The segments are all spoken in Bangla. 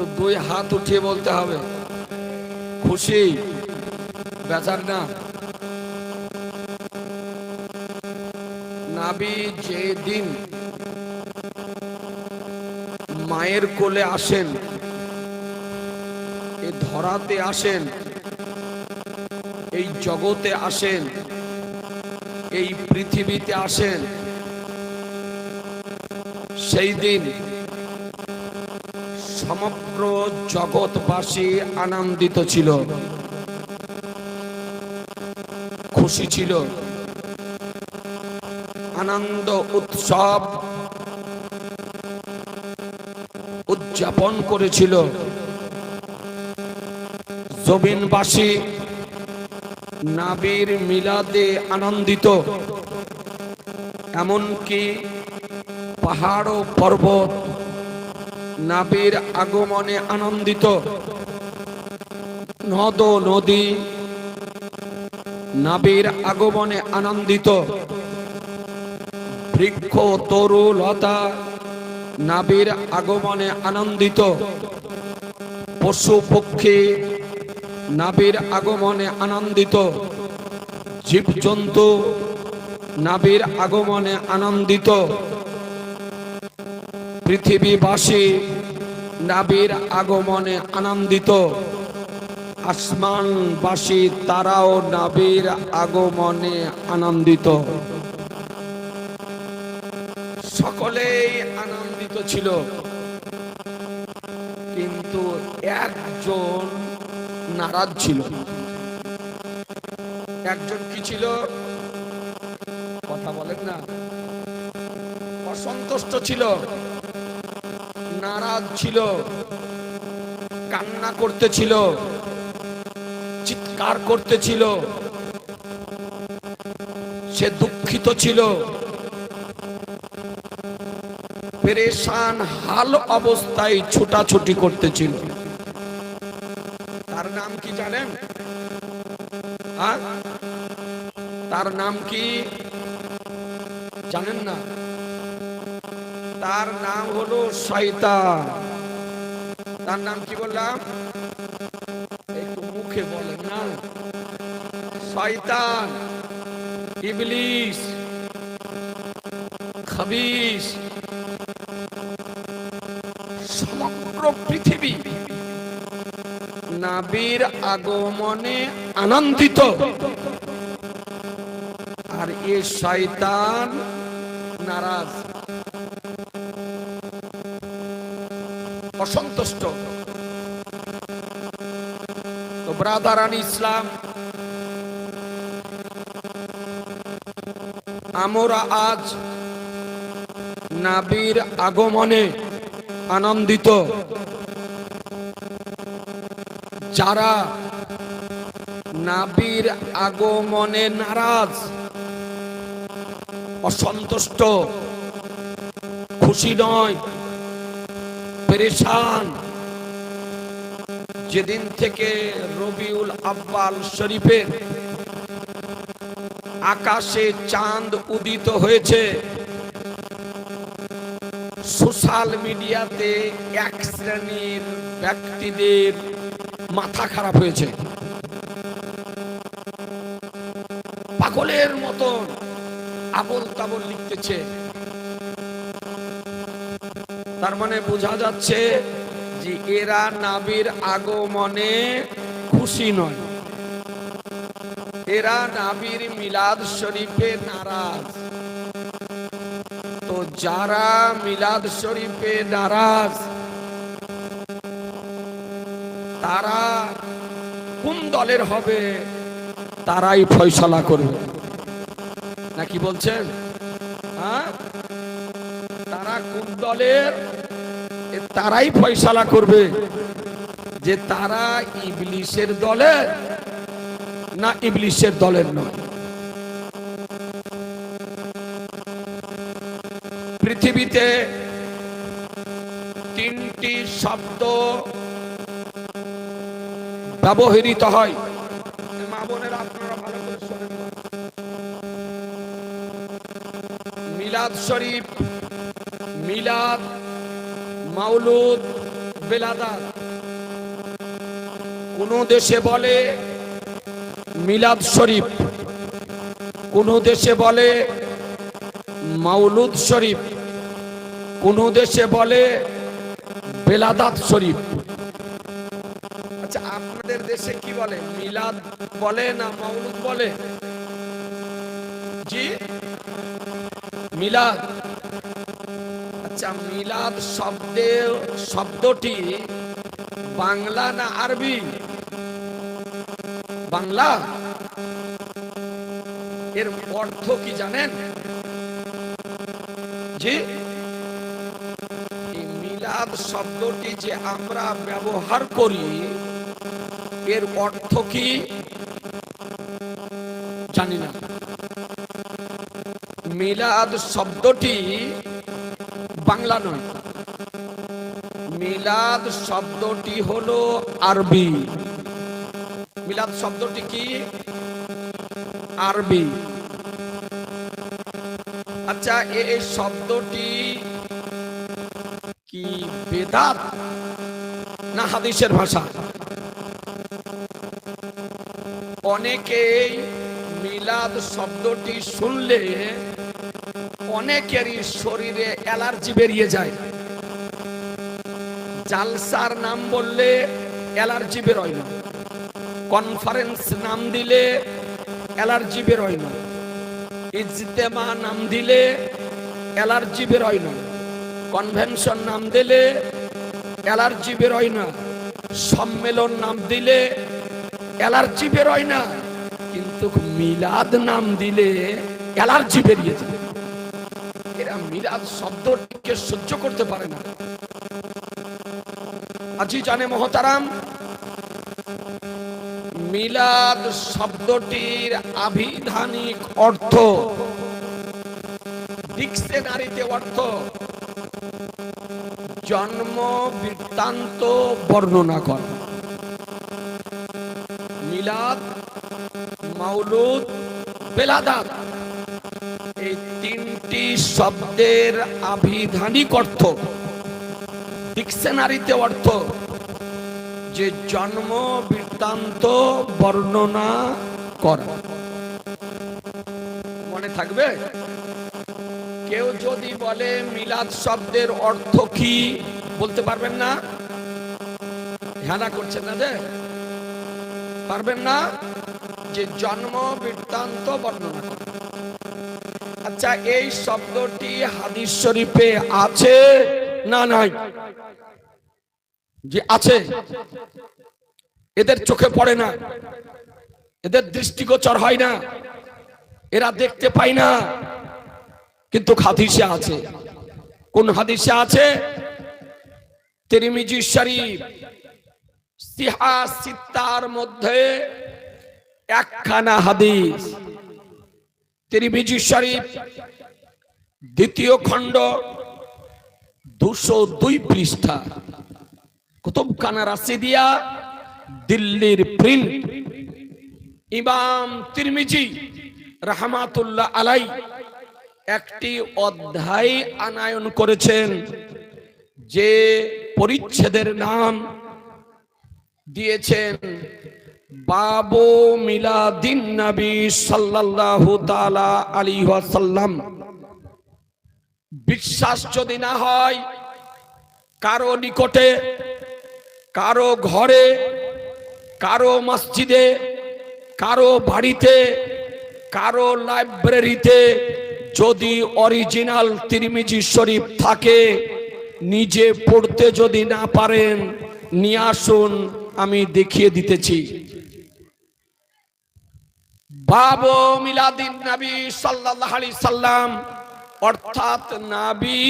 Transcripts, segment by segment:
একটু দুই হাত উঠিয়ে বলতে হবে খুশি, বেজার না। নবী যেদিন মায়ের কোলে আসেন, এই ধরাতে আসেন, এই জগতে আসেন, এই পৃথিবীতে আসেন, সেই দিন সমগ্র জগৎবাসী আনন্দিত ছিল, খুশি ছিল, আনন্দ উৎসব উদযাপন করেছিল। জমিনবাসী নবীর মিলাদে আনন্দিত, এমনকি পাহাড় ও পর্বত নবীর আগমনে আনন্দিত, নদ নদী নবীর আগমনে আনন্দিত, বৃক্ষ তরু লতা নবীর আগমনে আনন্দিত, পশু পক্ষী নবীর আগমনে আনন্দিত, জীবজন্তু নবীর আগমনে আনন্দিত, পৃথিবীবাসী নবীর আগমনে আনন্দিত, আসমানবাসী তারাও নবীর আগমনে আনন্দিত। সকলেই আনন্দিত ছিল, কিন্তু একজন নারাজ ছিল। একজন কি ছিল? কথা বলেন না। অসন্তুষ্ট ছিল, নারাজ ছিল, কান্না করতেছিল, চিৎকার করতেছিল, সে দুঃখিত ছিল, পেরেশান হাল অবস্থায় ছুটাছুটি করতেছিল। তার নাম কি জানেন? তার নাম কি জানেন না? তার নাম হলো শয়তান। তার নাম কি বললাম? একটু মুখে বলেন না। শয়তান, ইবলিস, খবিস। সমগ্র পৃথিবী নবীর আগমনে আনন্দিত, আর এ শয়তান নারাজ, অসন্তুষ্ট। তো ব্রাদারান ইসলাম, আমরা আজ নবীর আগমনে আনন্দিত। যারা নবীর আগমনে নারাজ, অসন্তুষ্ট, খুশি নয়, পেরেশান, যেদিন থেকে রবিউল আব্বাল শরীফের আকাশে চাঁদ উদিত হয়েছে, সোশ্যাল মিডিয়াতে এক শ্রেণীর ব্যক্তিদের মাথা খারাপ হয়েছে, পাগলের মতন আবল তাবল লিখতেছে। তার মানে বোঝা যাচ্ছে যে এরা নবীর আগমনে খুশি নয়, এরা নবীর মিলাদ শরীফে নারাজ। তো যারা মিলাদ শরীফে নারাজ, তারা কোন দলের হবে তারাই ফয়সালা করবে, নাকি বলছেন? তারা কোন দলের তারাই ফয়সালা করবে যে তারা ইবলিসের দলের না ইবলিসের দলের নয়। পৃথিবীতে তিনটি শব্দ ব্যবহৃত হয়, মা বোনেরা আপনারা ভালো করে শোনেন। মিলাদ শরীফ, মিলাদ, মাউলুদ, বেলাদাত। কোন দেশে বলে মিলাদ শরীফ, কোন দেশে বলে মাউলুদ শরীফ, কোন দেশে বলে বেলাদাত শরীফ। আচ্ছা, আপনাদের দেশে কি বলে? মিলাদ বলে না মাউলুদ বলে? জি, মিলাদ। আচ্ছা, মিলাদ শব্দটি বাংলা না আরবি? বাংলা। এর অর্থ কি জানেন? জি, মিলাদ শব্দটি যে আমরা ব্যবহার করি এর অর্থ কি জানি না। মিলাদ শব্দটি বাংলা নয়, মিলাদ শব্দটি হলো আরবি। মিলাদ শব্দটি কি? আরবি। আচ্ছা, এই শব্দটি কি বেদাত না হাদিসের ভাষা? অনেকেই মিলাদ শব্দটি শুনলে অনেকেরই শরীরে অ্যালার্জি বেরিয়ে যায়। জালসার নাম বললে অ্যালার্জি বেরোয় না, কনফারেন্স নাম দিলে অ্যালার্জি বেরোয় না, ইজতেমা নাম দিলে অ্যালার্জি বেরোয় না, কনভেনশন নাম দিলে অ্যালার্জি বেরোয় না, সম্মেলন নাম দিলে অ্যালার্জি বেরোয় না, কিন্তু মিলাদ নাম দিলে অ্যালার্জি বেরিয়ে যায়। এরা মিলাদ শব্দটিকে সহ্য করতে পারে না। আজি জানে মহতারাম, মিলাদ শব্দটির আভিধানিক অর্থ, ডিকশনারিতে অর্থ জন্ম বৃত্তান্ত বর্ণনা করা। মিলাদ, মাউলুদ, বেলাদাত এই তিনটি শব্দের আভিধানিক অর্থ, ডিকশনারিতে অর্থ যে জন্ম বৃত্তান্ত বর্ণনা করা। মনে থাকবে? কেউ যদি বলে মিলাদ শব্দের অর্থ কি, বলতে পারবেন না? ধ্যানা করছেন না যে? পারবেন না? যে জন্ম বৃত্তান্ত বর্ণনা করা। আচ্ছা, এই শব্দটি হাদিস শরীফে আছে না নাই? যে আছে। এদের চোখে পড়ে না, এদের দৃষ্টিগোচর হয় না, এরা দেখতে পায় না, কিন্তু হাদিসে আছে। কোন হাদিসে আছে? তিরমিজি শরীফ সিহা সিত্তার মধ্যে একখানা হাদিস। তিরমিজি শরীফ দ্বিতীয় খণ্ড 202 পৃষ্ঠা, কুতুবখানা রাশিদিয়া, দিল্লির প্রিন্ট। ইমাম তিরমিজি রাহমাতুল্লাহ আলাই একটি অধ্যায় আনায়ন করেছেন, যে পরিচ্ছেদের নাম দিয়েছেন বাবু মিলাদিন নবী সাল্লাল্লাহু তাআলা আলাইহি ওয়াসাল্লাম। বিশ্বাস যদি না হয়, কারো নিকটে, কারো ঘরে, কারো মসজিদে, কারো বাড়িতে, কারো লাইব্রেরিতে যদি অরিজিনাল তিরমিজি শরীফ থাকে, নিজে পড়তে যদি না পারেন, নিয়ে আসুন, আমি দেখিয়ে দিতেছি। বাবু মিলাদিন নবী সাল্লাল্লাহু আলাইহি সাল্লাম, অর্থাৎ নবী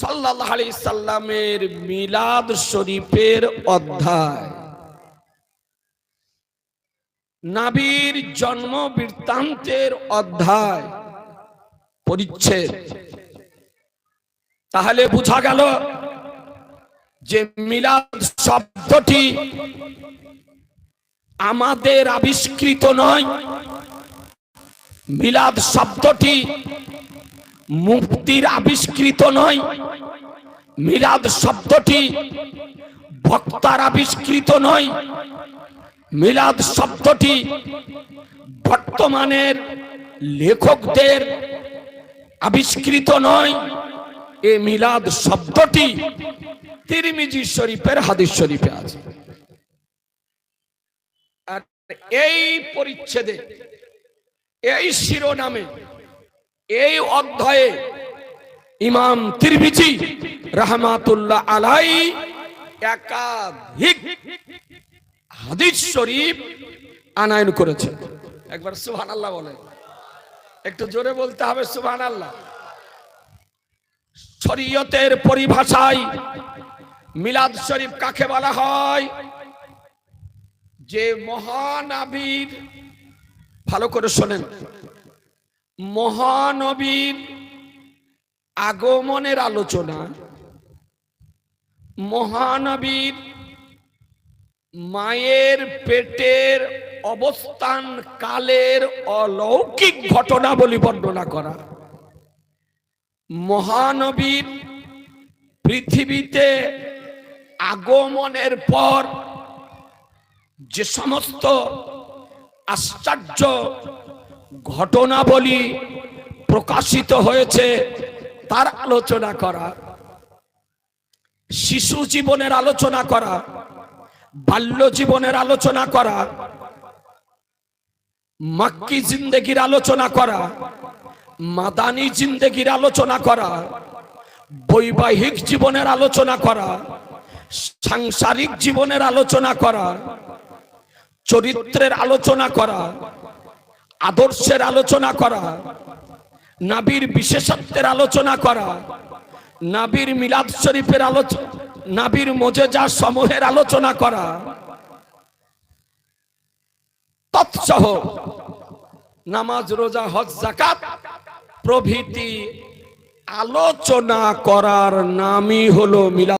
সাল্লাল্লাহু আলাইহি সাল্লামের মিলাদ শরীফের অধ্যায়, নবীর জন্ম বৃত্তান্তের অধ্যায়, পরিচ্ছেদ। তাহলে বোঝা গেল যে মিলাদ শব্দটি আমাদের আবিষ্কৃত নয়, মিলাদ শব্দটি মুফতির আবিষ্কৃত নয়, মিলাদ শব্দটি বক্তার আবিষ্কৃত নয়, মিলাদ শব্দটি বর্তমানের লেখকদের আবিষ্কৃত নয়। এ মিলাদ শব্দটি তিরমিজি শরীফের হাদিস শরীফে আছে। আর এই পরিচ্ছেদে, এই শিরোনামে, এই অধ্যায়ে ইমাম তিরমিজি রাহমাতুল্লাহ আলাইহি একাধিক হাদিস শরীফ আনায়ন করেছে। একবার সুবহানাল্লাহ বলেন, একটু জোরে বলতে হবে সুবহানাল্লাহ। শরীয়তের পরিভাষায় মিলাদ শরীফ কাকে বলা হয়? যে মহানবীর, ভালো করে শোনেন, মহানবীর আগমনের আলোচনা, মহানবীর মায়ের পেটের অবস্থান কালের অলৌকিক ঘটনাবলী বর্ণনা করা, মহানবীর পৃথিবীতে আগমনের পর যে সমস্ত আশ্চর্য ঘটনাবলী প্রকাশিত হয়েছে তার আলোচনা করা, শিশু জীবনের আলোচনা করা, বাল্য জীবনের আলোচনা করা, মক্কি জিন্দেগির আলোচনা করা, মাদানী জিন্দেগির আলোচনা করা, বৈবাহিক জীবনের আলোচনা করা, সাংসারিক জীবনের আলোচনা করা, চরিত্রের আলোচনা করা, আদর্শের আলোচনা করা, নবীর বিশেষত্বের আলোচনা করা, নবীর মিলাদ শরীফের আলোচনা, নবীর মুজিজা সমূহের আলোচনা করা, তৎসহ নামাজ, রোজা, হজ, যাকাত প্রভৃতি আলোচনা করার নামই হলো মিলাদ।